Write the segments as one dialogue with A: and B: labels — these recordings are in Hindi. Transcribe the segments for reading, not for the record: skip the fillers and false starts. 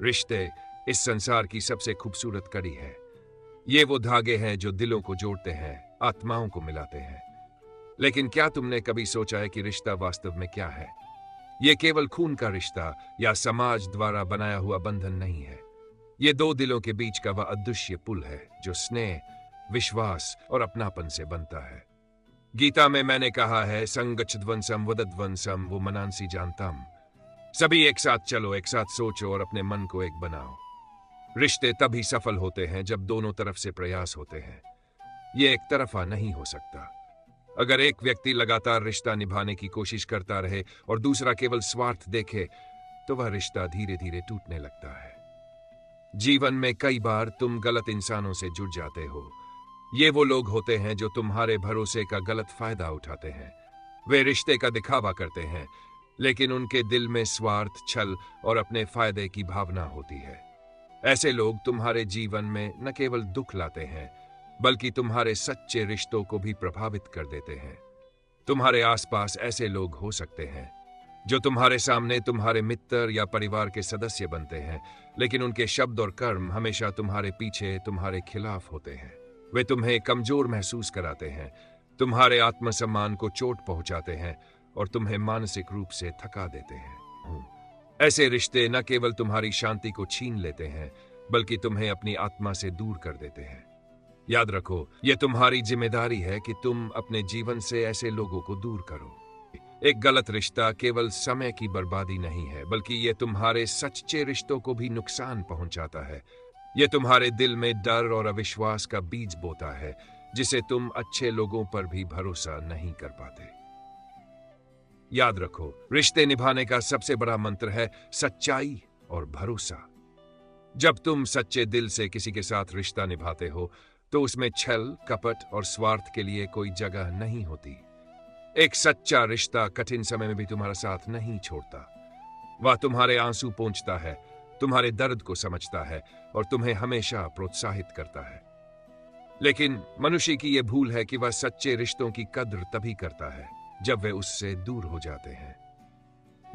A: रिश्ते इस संसार की सबसे खूबसूरत कड़ी है। ये वो धागे हैं जो दिलों को जोड़ते हैं, आत्माओं को मिलाते हैं। लेकिन क्या तुमने कभी सोचा है कि रिश्ता वास्तव में क्या है? ये केवल खून का रिश्ता या समाज द्वारा बनाया हुआ बंधन नहीं है। ये दो दिलों के बीच का वह अदृश्य पुल है जो स्नेह, विश्वास और अपनापन से बनता है। गीता में मैंने कहा है, संगच्छध्वंसम वदध्वंसम वो मनांसी जानतम। सभी एक साथ चलो, एक साथ सोचो और अपने मन को एक बनाओ। रिश्ते तभी सफल होते हैं जब दोनों तरफ से प्रयास होते हैं। ये एक तरफा नहीं हो सकता। अगर एक व्यक्ति लगातार रिश्ता निभाने की कोशिश करता रहे और दूसरा केवल स्वार्थ देखे, तो वह रिश्ता धीरे धीरे टूटने लगता है। जीवन में कई बार तुम गलत इंसानों से जुड़ जाते हो। ये वो लोग होते हैं जो तुम्हारे भरोसे का गलत फायदा उठाते हैं। वे रिश्ते का दिखावा करते हैं, लेकिन उनके दिल में स्वार्थ, छल और अपने फायदे की भावना होती है। ऐसे लोग तुम्हारे जीवन में न केवल दुख लाते हैं, बल्कि तुम्हारे सच्चे रिश्तों को भी प्रभावित कर देते हैं। तुम्हारे आसपास ऐसे लोग हो सकते हैं जो तुम्हारे सामने तुम्हारे मित्र या परिवार के सदस्य बनते हैं, लेकिन उनके शब्द और कर्म हमेशा तुम्हारे पीछे, तुम्हारे खिलाफ होते हैं। वे तुम्हें कमजोर महसूस कराते हैं, तुम्हारे आत्मसम्मान को चोट पहुंचाते हैं और तुम्हें मानसिक रूप से थका देते हैं। ऐसे रिश्ते न केवल तुम्हारी शांति को छीन लेते हैं, बल्कि तुम्हें अपनी आत्मा से दूर कर देते हैं। याद रखो, यह तुम्हारी जिम्मेदारी है कि तुम अपने जीवन से ऐसे लोगों को दूर करो। एक गलत रिश्ता केवल समय की बर्बादी नहीं है, बल्कि यह तुम्हारे सच्चे रिश्तों को भी नुकसान पहुंचाता है। यह तुम्हारे दिल में डर और अविश्वास का बीज बोता है, जिसे तुम अच्छे लोगों पर भी भरोसा नहीं कर पाते। याद रखो, रिश्ते निभाने का सबसे बड़ा मंत्र है सच्चाई और भरोसा। जब तुम सच्चे दिल से किसी के साथ रिश्ता निभाते हो, तो उसमें छल, कपट और स्वार्थ के लिए कोई जगह नहीं होती। एक सच्चा रिश्ता कठिन समय में भी तुम्हारा साथ नहीं छोड़ता। वह तुम्हारे आंसू पोंछता है, तुम्हारे दर्द को समझता है और तुम्हें हमेशा प्रोत्साहित करता है। लेकिन मनुष्य की यह भूल है कि वह सच्चे रिश्तों की कद्र तभी करता है जब वे उससे दूर हो जाते हैं।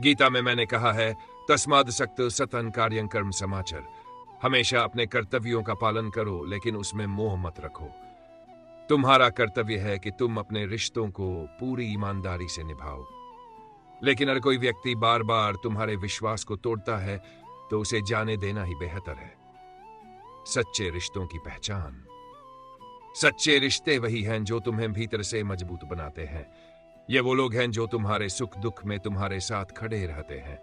A: गीता में मैंने कहा है, तस्माद् सक्तो सतन् कार्यं कर्म समाचर। हमेशा अपने कर्तव्यों का पालन करो, लेकिन उसमें मोह मत रखो। तुम्हारा कर्तव्य है कि तुम अपने रिश्तों को पूरी ईमानदारी से निभाओ। लेकिन अगर कोई व्यक्ति बार बार तुम्हारे विश्वास को तोड़ता है, तो उसे जाने देना ही बेहतर है। सच्चे रिश्तों की पहचान। सच्चे रिश्ते वही हैं जो तुम्हें भीतर से मजबूत बनाते हैं। ये वो लोग हैं जो तुम्हारे सुख दुख में तुम्हारे साथ खड़े रहते हैं।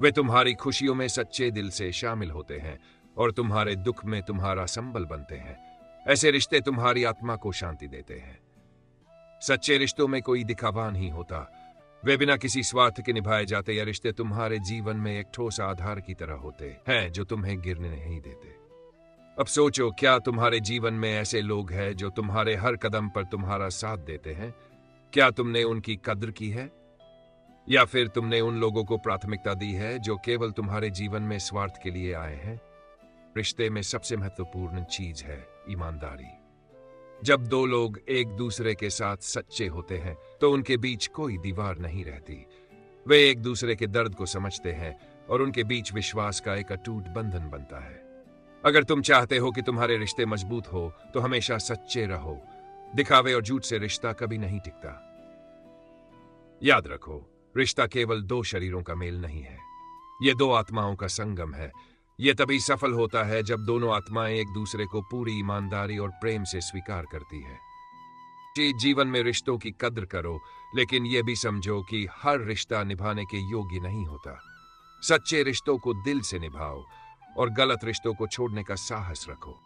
A: वे तुम्हारी खुशियों में सच्चे दिल से शामिल होते हैं और तुम्हारे दुख में तुम्हारा संबल बनते हैं। ऐसे रिश्ते तुम्हारी आत्मा को शांति देते हैं। सच्चे रिश्तों में कोई दिखावा नहीं होता। वे बिना किसी स्वार्थ के निभाए जाते। या रिश्ते तुम्हारे जीवन में एक ठोस आधार की तरह होते हैं जो तुम्हें गिरने नहीं देते। अब सोचो, क्या तुम्हारे जीवन में ऐसे लोग हैं जो तुम्हारे हर कदम पर तुम्हारा साथ देते हैं? क्या तुमने उनकी कद्र की है, या फिर तुमने उन लोगों को प्राथमिकता दी है जो केवल तुम्हारे जीवन में स्वार्थ के लिए आए हैं? रिश्ते में सबसे महत्वपूर्ण चीज है ईमानदारी। जब दो लोग एक दूसरे के साथ सच्चे होते हैं, तो उनके बीच कोई दीवार नहीं रहती। वे एक दूसरे के दर्द को समझते हैं और उनके बीच विश्वास का एक अटूट बंधन बनता है। अगर तुम चाहते हो कि तुम्हारे रिश्ते मजबूत हो, तो हमेशा सच्चे रहो। दिखावे और झूठ से रिश्ता कभी नहीं टिकता। याद रखो, रिश्ता केवल दो शरीरों का मेल नहीं है, यह दो आत्माओं का संगम है। यह तभी सफल होता है जब दोनों आत्माएं एक दूसरे को पूरी ईमानदारी और प्रेम से स्वीकार करती है। जीवन में रिश्तों की कद्र करो, लेकिन यह भी समझो कि हर रिश्ता निभाने के योग्य नहीं होता। सच्चे रिश्तों को दिल से निभाओ और गलत रिश्तों को छोड़ने का साहस रखो।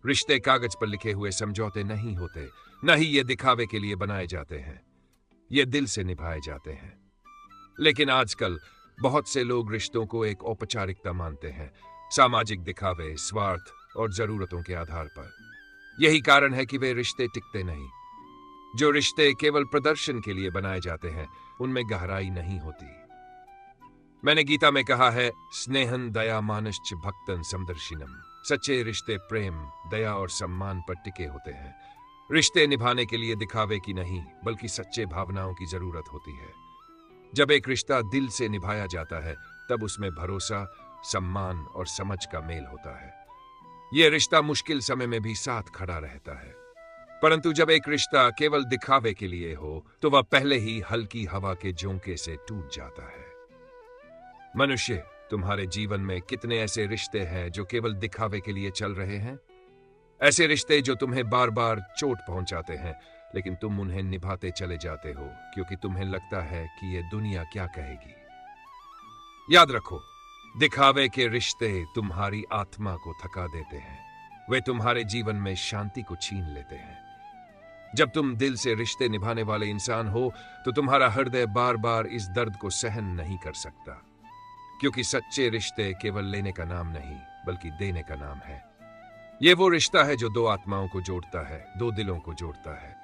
A: रिश्ते कागज पर लिखे हुए समझौते नहीं होते, न ही ये दिखावे के लिए बनाए जाते हैं। ये दिल से निभाए जाते हैं। लेकिन आजकल बहुत से लोग रिश्तों को एक औपचारिकता मानते हैं, सामाजिक दिखावे, स्वार्थ और जरूरतों के आधार पर। यही कारण है कि वे रिश्ते टिकते नहीं। जो रिश्ते केवल प्रदर्शन के लिए बनाए जाते हैं, उनमें गहराई नहीं होती। मैंने गीता में कहा है, स्नेहन दया मानश्च भक्तन समदर्शिनम। सच्चे रिश्ते प्रेम, दया और सम्मान पर टिके होते हैं। रिश्ते निभाने के लिए दिखावे की नहीं, बल्कि सच्चे भावनाओं की जरूरत होती है। जब एक रिश्ता दिल से निभाया जाता है, तब उसमें भरोसा, सम्मान और समझ का मेल होता है। यह रिश्ता मुश्किल समय में भी साथ खड़ा रहता है। परंतु जब एक रिश्ता केवल दिखावे के लिए हो तो वह पहले ही हल्की हवा के झोंके से टूट जाता है। मनुष्य, तुम्हारे जीवन में कितने ऐसे रिश्ते हैं जो केवल दिखावे के लिए चल रहे हैं? ऐसे रिश्ते जो तुम्हें बार बार चोट पहुंचाते हैं, लेकिन तुम उन्हें निभाते चले जाते हो क्योंकि तुम्हें लगता है कि यह दुनिया क्या कहेगी। याद रखो, दिखावे के रिश्ते तुम्हारी आत्मा को थका देते हैं। वे तुम्हारे जीवन में शांति को छीन लेते हैं। जब तुम दिल से रिश्ते निभाने वाले इंसान हो तो तुम्हारा हृदय बार बार इस दर्द को सहन नहीं कर सकता, क्योंकि सच्चे रिश्ते केवल लेने का नाम नहीं बल्कि देने का नाम है। यह वो रिश्ता है जो दो आत्माओं को जोड़ता है, दो दिलों को जोड़ता है।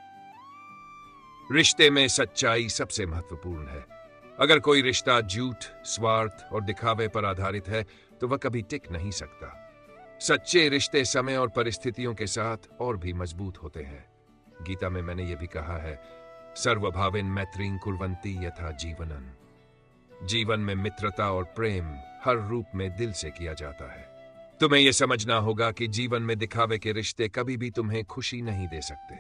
A: रिश्ते में सच्चाई सबसे महत्वपूर्ण है। अगर कोई रिश्ता झूठ, स्वार्थ और दिखावे पर आधारित है तो वह कभी टिक नहीं सकता। सच्चे रिश्ते समय और परिस्थितियों के साथ और भी मजबूत होते हैं। गीता में मैंने यह भी कहा है, सर्वभावेन मैत्रीं कुर्वन्ति यथा जीवनन। जीवन में मित्रता और प्रेम हर रूप में दिल से किया जाता है। तुम्हें यह समझना होगा कि जीवन में दिखावे के रिश्ते कभी भी तुम्हें खुशी नहीं दे सकते।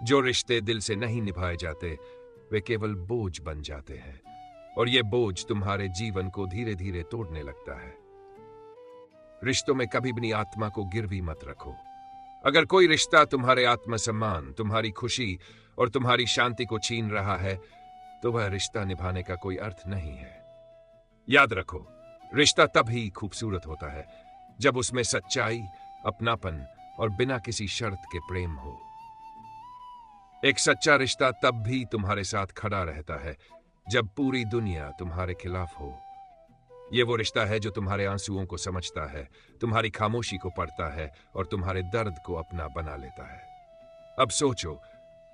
A: जो रिश्ते दिल से नहीं निभाए जाते वे केवल बोझ बन जाते हैं, और यह बोझ तुम्हारे जीवन को धीरे धीरे तोड़ने लगता है। रिश्तों में कभी अपनी आत्मा को गिरवी मत रखो। अगर कोई रिश्ता तुम्हारे आत्मसम्मान, तुम्हारी खुशी और तुम्हारी शांति को छीन रहा है तो वह रिश्ता निभाने का कोई अर्थ नहीं है। याद रखो, रिश्ता तब ही खूबसूरत होता है जब उसमें सच्चाई, अपनापन और बिना किसी शर्त के प्रेम हो। एक सच्चा रिश्ता तब भी तुम्हारे साथ खड़ा रहता है जब पूरी दुनिया तुम्हारे खिलाफ हो। यह वो रिश्ता है जो तुम्हारे आंसुओं को समझता है, तुम्हारी खामोशी को पढ़ता है और तुम्हारे दर्द को अपना बना लेता है। अब सोचो,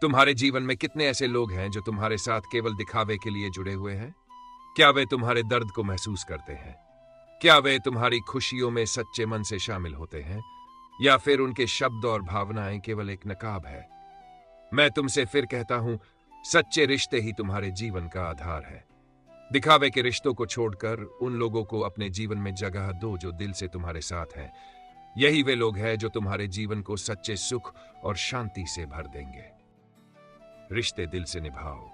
A: तुम्हारे जीवन में कितने ऐसे लोग हैं जो तुम्हारे साथ केवल दिखावे के लिए जुड़े हुए हैं? क्या वे तुम्हारे दर्द को महसूस करते हैं? क्या वे तुम्हारी खुशियों में सच्चे मन से शामिल होते हैं, या फिर उनके शब्द और भावनाएं केवल एक नकाब है? मैं तुमसे फिर कहता हूं, सच्चे रिश्ते ही तुम्हारे जीवन का आधार है। दिखावे के रिश्तों को छोड़कर उन लोगों को अपने जीवन में जगह दो जो दिल से तुम्हारे साथ हैं। यही वे लोग हैं जो तुम्हारे जीवन को सच्चे सुख और शांति से भर देंगे। रिश्ते दिल से निभाओ,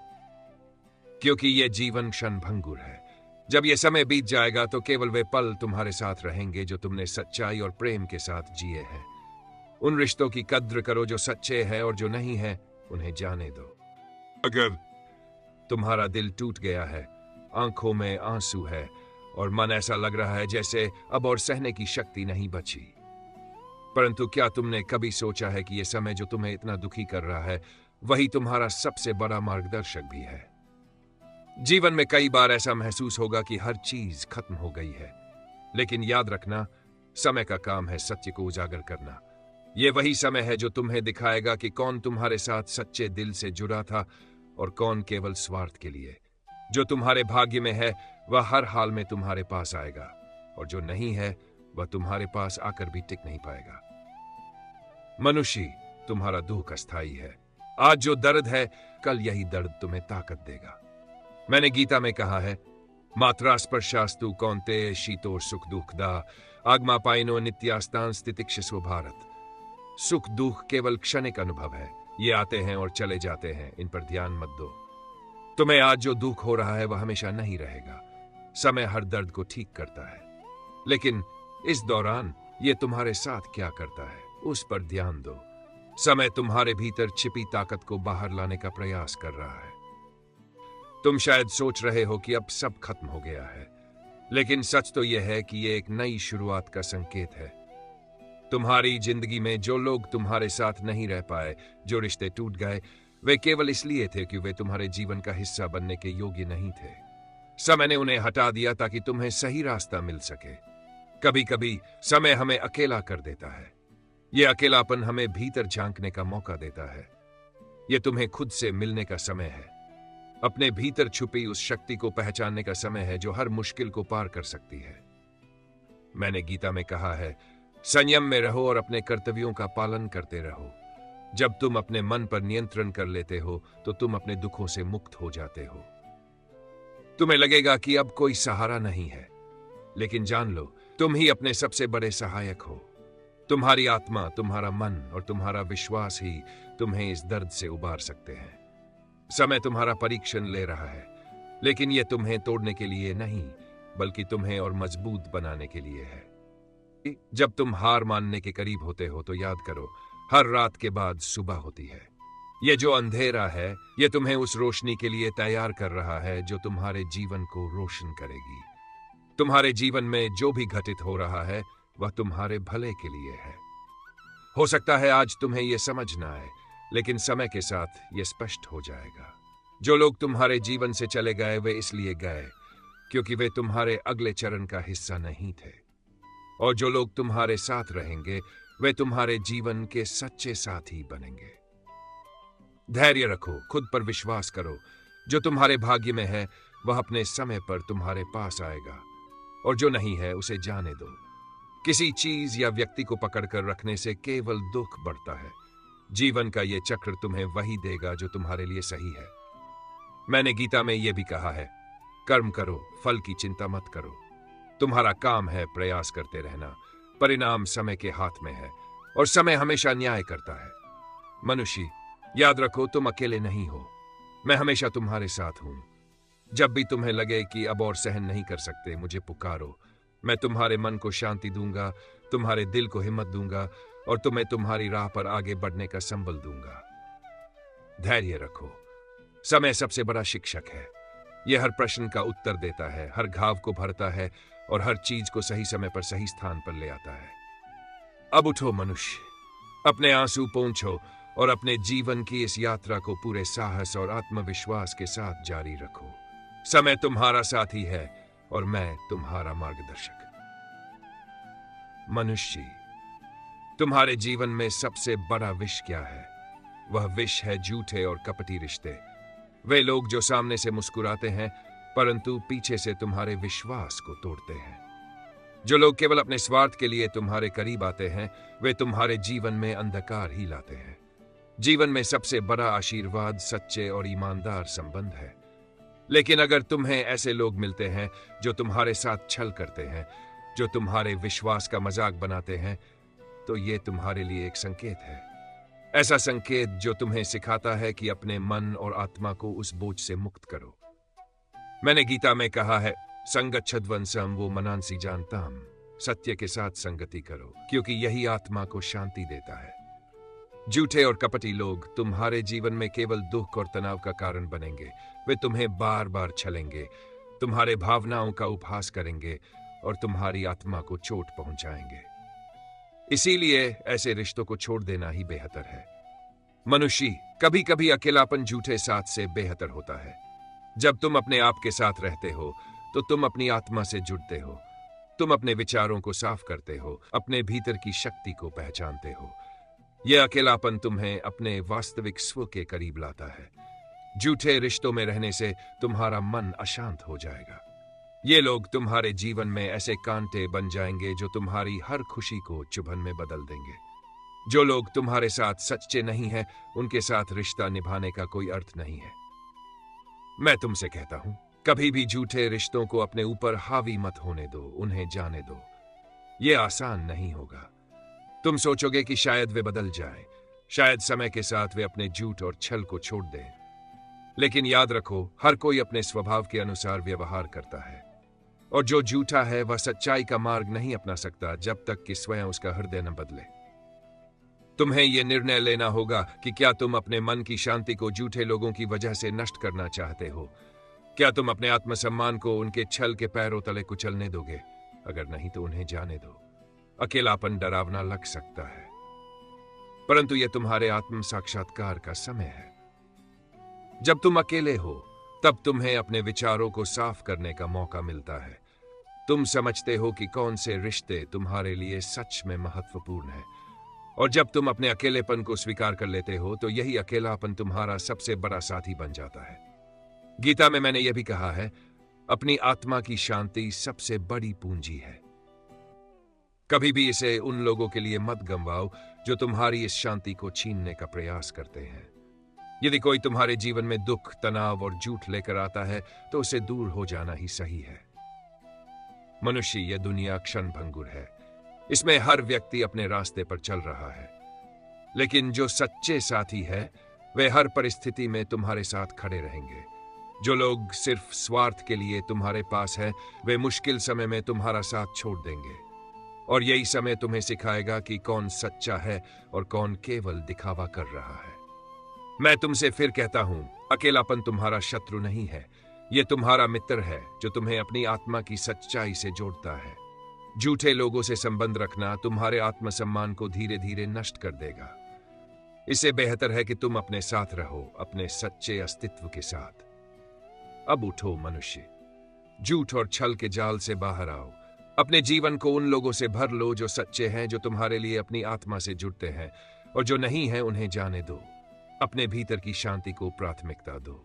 A: क्योंकि यह जीवन क्षणभंगुर है। जब यह समय बीत जाएगा तो केवल वे पल तुम्हारे साथ रहेंगे जो तुमने सच्चाई और प्रेम के साथ जिए हैं। उन रिश्तों की कद्र करो जो सच्चे हैं, और जो नहीं है उन्हें जाने दो। अगर तुम्हारा दिल टूट गया है, आंखों में आंसू है और मन ऐसा लग रहा है जैसे अब और सहने की शक्ति नहीं बची, परंतु क्या तुमने कभी सोचा है कि यह समय जो तुम्हें इतना दुखी कर रहा है वही तुम्हारा सबसे बड़ा मार्गदर्शक भी है? जीवन में कई बार ऐसा महसूस होगा कि हर चीज खत्म हो गई है, लेकिन याद रखना, समय का काम है सत्य को उजागर करना। यह वही समय है जो तुम्हें दिखाएगा कि कौन तुम्हारे साथ सच्चे दिल से जुड़ा था और कौन केवल स्वार्थ के लिए। जो तुम्हारे भाग्य में है वह हर हाल में तुम्हारे पास आएगा, और जो नहीं है वह तुम्हारे पास आकर भी टिक नहीं पाएगा। मनुष्य, तुम्हारा दुख अस्थायी है। आज जो दर्द है कल यही दर्द तुम्हें ताकत देगा। मैंने गीता में कहा है, मात्रा स्पर्शास्तु कौन्तेय शीतोर सुख दुखदा आगमापाइनो नित्यास्तान स्थितिक्षस्व भारत। सुख दुख केवल क्षणिक अनुभव है, ये आते हैं और चले जाते हैं, इन पर ध्यान मत दो। तुम्हें आज जो दुख हो रहा है वह हमेशा नहीं रहेगा। समय हर दर्द को ठीक करता है, लेकिन इस दौरान ये तुम्हारे साथ क्या करता है उस पर ध्यान दो। समय तुम्हारे भीतर छिपी ताकत को बाहर लाने का प्रयास कर रहा है। तुम शायद सोच रहे हो कि अब सब खत्म हो गया है, लेकिन सच तो यह है कि यह एक नई शुरुआत का संकेत है। तुम्हारी जिंदगी में जो लोग तुम्हारे साथ नहीं रह पाए, जो रिश्ते टूट गए, वे केवल इसलिए थे कि वे तुम्हारे जीवन का हिस्सा बनने के योग्य नहीं थे। समय ने उन्हें हटा दिया ताकि तुम्हें सही रास्ता मिल सके। कभी कभी समय हमें अकेला कर देता है। यह अकेलापन हमें भीतर झांकने का मौका देता है। यह तुम्हें खुद से मिलने का समय है। अपने भीतर छुपी उस शक्ति को पहचानने का समय है जो हर मुश्किल को पार कर सकती है। मैंने गीता में कहा है, संयम में रहो और अपने कर्तव्यों का पालन करते रहो। जब तुम अपने मन पर नियंत्रण कर लेते हो तो तुम अपने दुखों से मुक्त हो जाते हो। तुम्हें लगेगा कि अब कोई सहारा नहीं है, लेकिन जान लो, तुम ही अपने सबसे बड़े सहायक हो। तुम्हारी आत्मा, तुम्हारा मन और तुम्हारा विश्वास ही तुम्हें इस दर्द से उबार सकते हैं। समय तुम्हारा परीक्षण ले रहा है, लेकिन यह तुम्हें तोड़ने के लिए नहीं, बल्कि तुम्हें और मजबूत बनाने के लिए है। जब तुम हार मानने के करीब होते हो तो याद करो, हर रात के बाद सुबह होती है। ये जो अंधेरा है, ये तुम्हें उस रोशनी के लिए तैयार कर रहा है जो तुम्हारे जीवन को रोशन करेगी। तुम्हारे जीवन में जो भी घटित हो रहा है वह तुम्हारे भले के लिए है। हो सकता है आज तुम्हें यह समझ ना आए, लेकिन समय के साथ यह स्पष्ट हो जाएगा। जो लोग तुम्हारे जीवन से चले गए वे इसलिए गए क्योंकि वे तुम्हारे अगले चरण का हिस्सा नहीं थे, और जो लोग तुम्हारे साथ रहेंगे वे तुम्हारे जीवन के सच्चे साथी बनेंगे। धैर्य रखो, खुद पर विश्वास करो। जो तुम्हारे भाग्य में है वह अपने समय पर तुम्हारे पास आएगा, और जो नहीं है उसे जाने दो। किसी चीज या व्यक्ति को पकड़कर रखने से केवल दुख बढ़ता है। जीवन का यह चक्र तुम्हें वही देगा जो तुम्हारे लिए सही है। मैंने गीता में यह भी कहा है, कर्म करो, फल की चिंता मत करो। तुम्हारा काम है प्रयास करते रहना, परिणाम समय के हाथ में है, और समय हमेशा न्याय करता है। मनुष्य, याद रखो, तुम अकेले नहीं हो। मैं हमेशा तुम्हारे साथ हूं। जब भी तुम्हें लगे कि अब और सहन नहीं कर सकते, मुझे पुकारो। मैं तुम्हारे मन को शांति दूंगा, तुम्हारे दिल को हिम्मत दूंगा, और तुम्हें तुम्हारी राह पर आगे बढ़ने का संबल दूंगा। धैर्य रखो। समय सबसे बड़ा शिक्षक है। यह हर प्रश्न का उत्तर देता है, हर घाव को भरता है, और हर चीज को सही समय पर सही स्थान पर ले आता है। अब उठो मनुष्य, अपने आंसू पोंछो और अपने जीवन की इस यात्रा को पूरे साहस और आत्मविश्वास के साथ जारी रखो। समय तुम्हारा साथी है और मैं तुम्हारा मार्गदर्शक। मनुष्य, तुम्हारे जीवन में सबसे बड़ा विष क्या है? वह विष है झूठे और कपटी रिश्ते। वे लोग जो सामने से मुस्कुराते हैं परंतु पीछे से तुम्हारे विश्वास को तोड़ते हैं। जो लोग केवल अपने स्वार्थ के लिए तुम्हारे करीब आते हैं वे तुम्हारे जीवन में अंधकार ही लाते हैं। जीवन में सबसे बड़ा आशीर्वाद सच्चे और ईमानदार संबंध है। लेकिन अगर तुम्हें ऐसे लोग मिलते हैं जो तुम्हारे साथ छल करते हैं, जो तुम्हारे विश्वास का मजाक बनाते हैं, तो ये तुम्हारे लिए एक संकेत है। ऐसा संकेत जो तुम्हें सिखाता है कि अपने मन और आत्मा को उस बोझ से मुक्त करो। मैंने गीता में कहा है, संगच्छद्वंसम वो मनांसी जानताम। सत्य के साथ संगति करो, क्योंकि यही आत्मा को शांति देता है। झूठे और कपटी लोग तुम्हारे जीवन में केवल दुख और तनाव का कारण बनेंगे। वे तुम्हें बार बार छलेंगे, तुम्हारे भावनाओं का उपहास करेंगे और तुम्हारी आत्मा को चोट पहुंचाएंगे। इसीलिए ऐसे रिश्तों को छोड़ देना ही बेहतर है। मनुष्य, कभी कभी अकेलापन झूठे साथ से बेहतर होता है। जब तुम अपने आप के साथ रहते हो तो तुम अपनी आत्मा से जुड़ते हो। तुम अपने विचारों को साफ करते हो, अपने भीतर की शक्ति को पहचानते हो। यह अकेलापन तुम्हें अपने वास्तविक स्व के करीब लाता है। झूठे रिश्तों में रहने से तुम्हारा मन अशांत हो जाएगा। ये लोग तुम्हारे जीवन में ऐसे कांटे बन जाएंगे जो तुम्हारी हर खुशी को चुभन में बदल देंगे। जो लोग तुम्हारे साथ सच्चे नहीं हैं, उनके साथ रिश्ता निभाने का कोई अर्थ नहीं है। मैं तुमसे कहता हूं, कभी भी झूठे रिश्तों को अपने ऊपर हावी मत होने दो, उन्हें जाने दो। यह आसान नहीं होगा। तुम सोचोगे कि शायद वे बदल जाएं, शायद समय के साथ वे अपने झूठ और छल को छोड़ दें। लेकिन याद रखो, हर कोई अपने स्वभाव के अनुसार व्यवहार करता है, और जो झूठा है वह सच्चाई का मार्ग नहीं अपना सकता जब तक कि स्वयं उसका हृदय न बदले। तुम्हें यह निर्णय लेना होगा कि क्या तुम अपने मन की शांति को झूठे लोगों की वजह से नष्ट करना चाहते हो। क्या तुम अपने आत्मसम्मान को उनके छल के पैरों तले कुचलने दोगे? अगर नहीं तो उन्हें जाने दो। अकेलापन डरावना लग सकता है, परंतु यह तुम्हारे आत्म साक्षात्कार का समय है। जब तुम अकेले हो तब तुम्हें अपने विचारों को साफ करने का मौका मिलता है। तुम समझते हो कि कौन से रिश्ते तुम्हारे लिए सच में महत्वपूर्ण हैं, और जब तुम अपने अकेलेपन को स्वीकार कर लेते हो तो यही अकेलापन तुम्हारा सबसे बड़ा साथी बन जाता है। गीता में मैंने यह भी कहा है, अपनी आत्मा की शांति सबसे बड़ी पूंजी है। कभी भी इसे उन लोगों के लिए मत गंवाओ जो तुम्हारी इस शांति को छीनने का प्रयास करते हैं। यदि कोई तुम्हारे जीवन में दुख, तनाव और झूठ लेकर आता है तो उसे दूर हो जाना ही सही है। मनुष्य, यह दुनिया क्षणभंगुर है। इसमें हर व्यक्ति अपने रास्ते पर चल रहा है, लेकिन जो सच्चे साथी है वे हर परिस्थिति में तुम्हारे साथ खड़े रहेंगे। जो लोग सिर्फ स्वार्थ के लिए तुम्हारे पास हैं, वे मुश्किल समय में तुम्हारा साथ छोड़ देंगे। और यही समय तुम्हें सिखाएगा कि कौन सच्चा है और कौन केवल दिखावा कर रहा है। मैं तुमसे फिर कहता हूं, अकेलापन तुम्हारा शत्रु नहीं है, यह तुम्हारा मित्र है जो तुम्हें अपनी आत्मा की सच्चाई से जोड़ता है। झूठे लोगों से संबंध रखना तुम्हारे आत्मसम्मान को धीरे धीरे नष्ट कर देगा। इससे बेहतर है कि तुम अपने साथ रहो, अपने सच्चे अस्तित्व के साथ। अब उठो मनुष्य, झूठ और छल के जाल से बाहर आओ। अपने जीवन को उन लोगों से भर लो जो सच्चे हैं, जो तुम्हारे लिए अपनी आत्मा से जुड़ते हैं, और जो नहीं है उन्हें जाने दो। अपने भीतर की शांति को प्राथमिकता दो।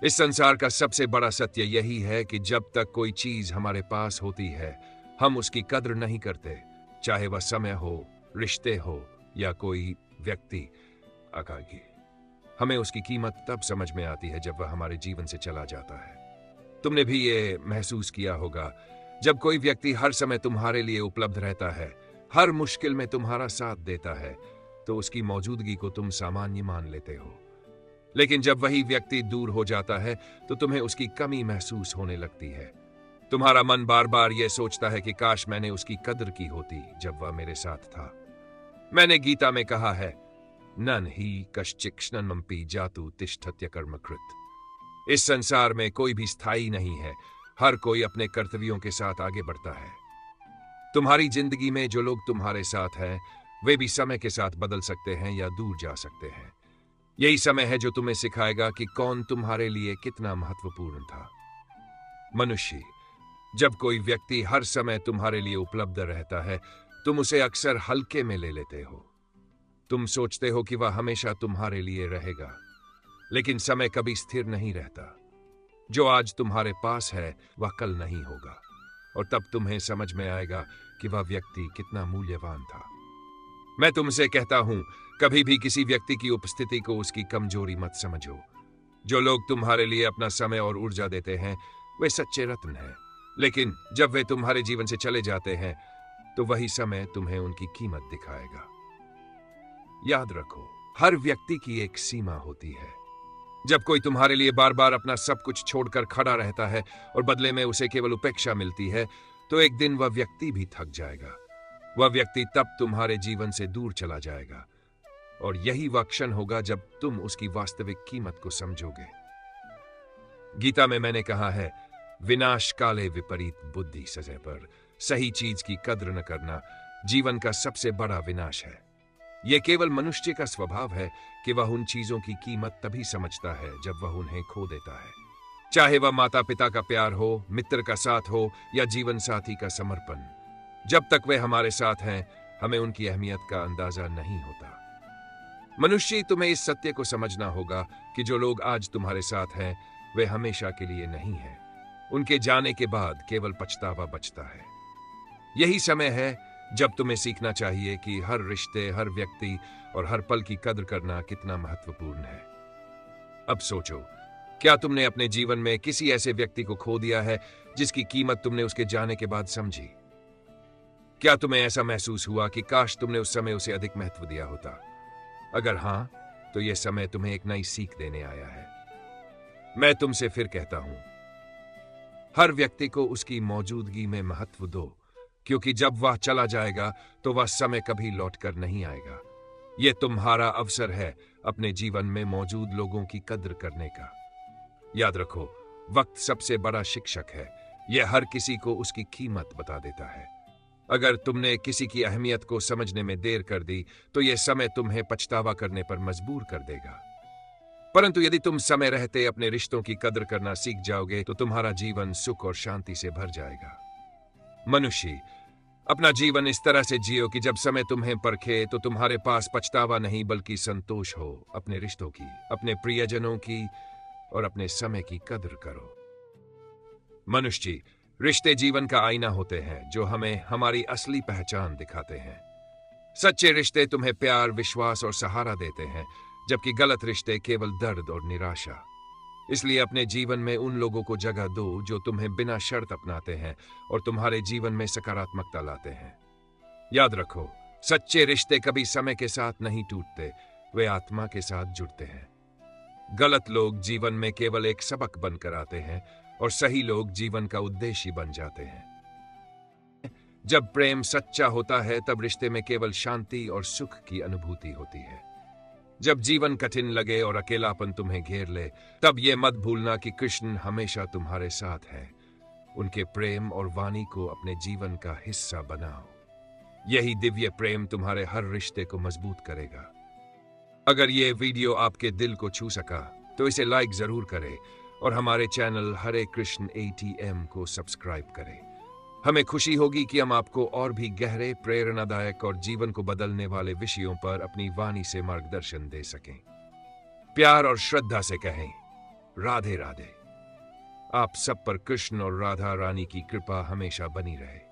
A: इस संसार का सबसे बड़ा सत्य यही है कि जब तक कोई चीज हमारे पास होती है, हम उसकी कद्र नहीं करते, चाहे वह समय हो, रिश्ते हो या कोई व्यक्ति। आकागी हमें उसकी कीमत तब समझ में आती है जब वह हमारे जीवन से चला जाता है। तुमने भी ये महसूस किया होगा, जब कोई व्यक्ति हर समय तुम्हारे लिए उपलब्ध रहता है, हर मुश्किल में तुम्हारा साथ देता है, तो उसकी मौजूदगी को तुम सामान्य मान लेते हो। लेकिन जब वही व्यक्ति दूर हो जाता है तो तुम्हें उसकी कमी महसूस होने लगती है। तुम्हारा मन बार बार यह सोचता है कि काश मैंने उसकी कद्र की होती जब वह मेरे साथ था। मैंने गीता में कहा है, नन ही कश्चिक्ष्णमपि जातु तिष्ठत्य कर्मकृत। इस संसार में कोई भी स्थायी नहीं है, हर कोई अपने कर्तव्यों के साथ आगे बढ़ता है। तुम्हारी जिंदगी में जो लोग तुम्हारे साथ हैं, वे भी समय के साथ बदल सकते हैं या दूर जा सकते हैं। यही समय है जो तुम्हें सिखाएगा कि कौन तुम्हारे लिए कितना महत्वपूर्ण था। मनुष्य, जब कोई व्यक्ति हर समय तुम्हारे लिए उपलब्ध रहता है, तुम उसे अक्सर हल्के में ले लेते हो। तुम सोचते हो कि वह हमेशा तुम्हारे लिए रहेगा, लेकिन समय कभी स्थिर नहीं रहता। जो आज तुम्हारे पास है वह कल नहीं होगा, और तब तुम्हें समझ में आएगा कि वह व्यक्ति कितना मूल्यवान था। मैं तुमसे कहता हूं, कभी भी किसी व्यक्ति की उपस्थिति को उसकी कमजोरी मत समझो। जो लोग तुम्हारे लिए अपना समय और ऊर्जा देते हैं, वे सच्चे रत्न हैं, लेकिन जब वे तुम्हारे जीवन से चले जाते हैं तो वही समय तुम्हें उनकी कीमत दिखाएगा। याद रखो, हर व्यक्ति की एक सीमा होती है। जब कोई तुम्हारे लिए बार बार अपना सब कुछ छोड़कर खड़ा रहता है और बदले में उसे केवल उपेक्षा मिलती है, तो एक दिन वह व्यक्ति भी थक जाएगा। वह व्यक्ति तब तुम्हारे जीवन से दूर चला जाएगा, और यही वह क्षण होगा जब तुम उसकी वास्तविक कीमत को समझोगे। गीता में मैंने कहा है, विनाश काले विपरीत बुद्धि सजै पर। सही चीज की कद्र न करना जीवन का सबसे बड़ा विनाश है। यह केवल मनुष्य का स्वभाव है कि वह उन चीजों की कीमत तभी समझता है जब वह उन्हें खो देता है। चाहे वह माता पिता का प्यार हो, मित्र का साथ हो या जीवन साथी का समर्पण। जब तक वे हमारे साथ हैं, हमें उनकी अहमियत का अंदाजा नहीं होता। मनुष्य, तुम्हें इस सत्य को समझना होगा कि जो लोग आज तुम्हारे साथ हैं, वे हमेशा के लिए नहीं हैं। उनके जाने के बाद केवल पछतावा बचता है। यही समय है जब तुम्हें सीखना चाहिए कि हर रिश्ते, हर व्यक्ति और हर पल की कद्र करना कितना महत्वपूर्ण है। अब सोचो, क्या तुमने अपने जीवन में किसी ऐसे व्यक्ति को खो दिया है जिसकी कीमत तुमने उसके जाने के बाद समझी? क्या तुम्हें ऐसा महसूस हुआ कि काश तुमने उस समय उसे अधिक महत्व दिया होता? अगर हां, तो यह समय तुम्हें एक नई सीख देने आया है। मैं तुमसे फिर कहता हूं, हर व्यक्ति को उसकी मौजूदगी में महत्व दो, क्योंकि जब वह चला जाएगा तो वह समय कभी लौटकर नहीं आएगा। यह तुम्हारा अवसर है अपने जीवन में मौजूद लोगों की कद्र करने का। याद रखो, वक्त सबसे बड़ा शिक्षक है। यह हर किसी को उसकी कीमत बता देता है। अगर तुमने किसी की अहमियत को समझने में देर कर दी, तो यह समय तुम्हें पछतावा करने पर मजबूर कर देगा। परंतु यदि तुम समय रहते अपने रिश्तों की कद्र करना सीख जाओगे, तो तुम्हारा जीवन सुख और शांति से भर जाएगा। मनुष्य, अपना जीवन इस तरह से जियो कि जब समय तुम्हें परखे तो तुम्हारे पास पछतावा नहीं बल्कि संतोष हो। अपने रिश्तों की, अपने प्रियजनों की और अपने समय की कद्र करो। मनुष्य, रिश्ते जीवन का आईना होते हैं जो हमें हमारी असली पहचान दिखाते हैं। सच्चे रिश्ते तुम्हें प्यार, विश्वास और सहारा देते हैं, जबकि गलत रिश्ते केवल दर्द और निराशा। इसलिए अपने जीवन में उन लोगों को जगह दो जो तुम्हें बिना शर्त अपनाते हैं और तुम्हारे जीवन में सकारात्मकता लाते हैं। याद रखो, सच्चे रिश्ते कभी समय के साथ नहीं टूटते, वे आत्मा के साथ जुड़ते हैं। गलत लोग जीवन में केवल एक सबक बनकर आते हैं और सही लोग जीवन का उद्देश्य बन जाते हैं। जब प्रेम सच्चा होता है तब रिश्ते में केवल शांति और सुख की अनुभूति होती है। जब जीवन कठिन लगे और अकेलापन तुम्हें घेर ले, तब यह मत भूलना कि कृष्ण हमेशा तुम्हारे साथ है। उनके प्रेम और वाणी को अपने जीवन का हिस्सा बनाओ। यही दिव्य प्रेम तुम्हारे हर रिश्ते को मजबूत करेगा। अगर ये वीडियो आपके दिल को छू सका तो इसे लाइक जरूर करें और हमारे चैनल हरे कृष्ण ATM को सब्सक्राइब करें। हमें खुशी होगी कि हम आपको और भी गहरे, प्रेरणादायक और जीवन को बदलने वाले विषयों पर अपनी वाणी से मार्गदर्शन दे सकें। प्यार और श्रद्धा से कहें, राधे राधे। आप सब पर कृष्ण और राधा रानी की कृपा हमेशा बनी रहे।